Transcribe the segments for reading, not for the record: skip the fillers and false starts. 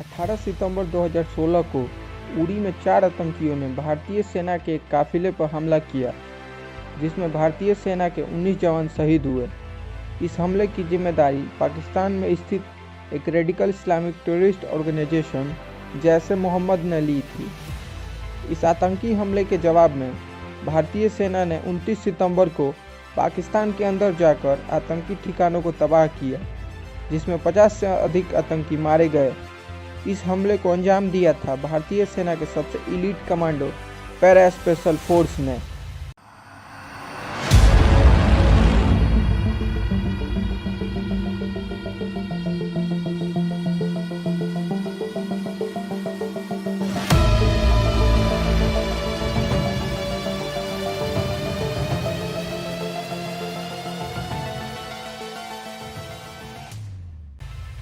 18 सितंबर 2016 को उरी में 4 आतंकियों ने भारतीय सेना के एक काफिले पर हमला किया, जिसमें भारतीय सेना के 19 जवान शहीद हुए। इस हमले की जिम्मेदारी पाकिस्तान में स्थित एक radical Islamic terrorist organisation Jaish e Mohammed ने ली थी। इस आतंकी हमले के जवाब में भारतीय सेना ने 29 सितंबर को पाकिस्तान के अंदर जाकर आतंकी ठिकानों को तबाह किया, जिसमें 50 से अधिक आतंकी मारे गए। इस हमले को अंजाम दिया था भारतीय सेना के सबसे elite commando para special force ने।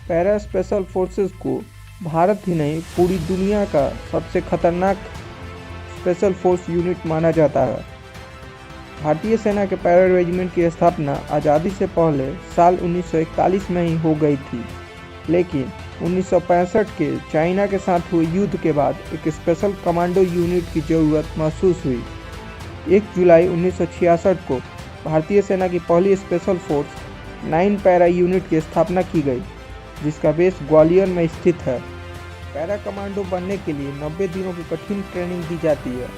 पैरा स्पेशल फोर्सेस को भारत ही नहीं पूरी दुनिया का सबसे खतरनाक स्पेशल फोर्स यूनिट माना जाता है। भारतीय सेना के पैरा रेजिमेंट की स्थापना आज़ादी से पहले साल 1941 में ही हो गई थी, लेकिन 1965 के चाइना के साथ हुए युद्ध के बाद एक स्पेशल कमांडो यूनिट की ज़रूरत महसूस हुई। 1 जुलाई 1966 को भारतीय सेना की पहली स्पेशल फोर्स 9 पैरा यूनिट की स्थापना की गई, जिसका बेस ग्वालियर में स्थित है। पैरा कमांडो बनने के लिए 90 दिनों की कठिन ट्रेनिंग दी जाती है।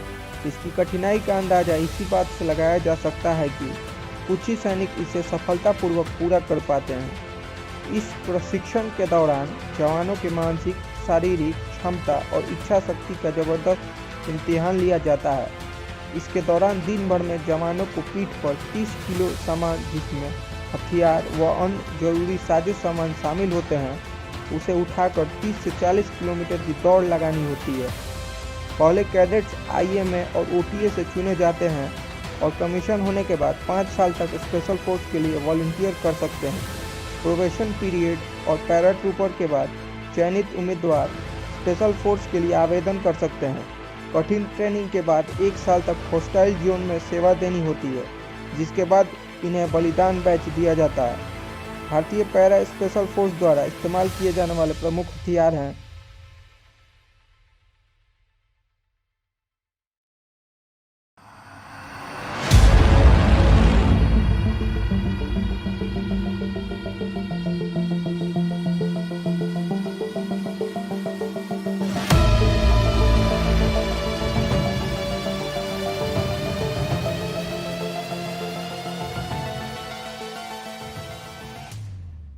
इसकी कठिनाई का अंदाज़ा इसी बात से लगाया जा सकता है कि कुछ ही सैनिक इसे सफलतापूर्वक पूरा कर पाते हैं। इस प्रशिक्षण के दौरान जवानों के मानसिक, शारीरिक क्षमता और इच्छा शक्ति का जबरदस्त इम्तिहान लिया जाता है। इसके दौरान दिन भर में जवानों को पीठ पर 30 किलो सामान, जिसमें हथियार व अन्य जरूरी साजो सामान शामिल होते हैं, उसे उठाकर 30 से 40 किलोमीटर की दौड़ लगानी होती है। पहले कैडेट्स IMA और OTA से चुने जाते हैं और कमीशन होने के बाद 5 साल तक स्पेशल फोर्स के लिए वॉलंटियर कर सकते हैं। प्रोबेशन पीरियड और पैरा ट्रूपर के बाद चयनित उम्मीदवार स्पेशल फोर्स के लिए आवेदन कर सकते हैं। कठिन ट्रेनिंग के बाद 1 साल तक हॉस्टाइल जोन में सेवा देनी होती है, जिसके बाद इन्हें बलिदान बैच दिया जाता है। भारतीय पैरा स्पेशल फोर्स द्वारा इस्तेमाल किए जाने वाले प्रमुख हथियार हैं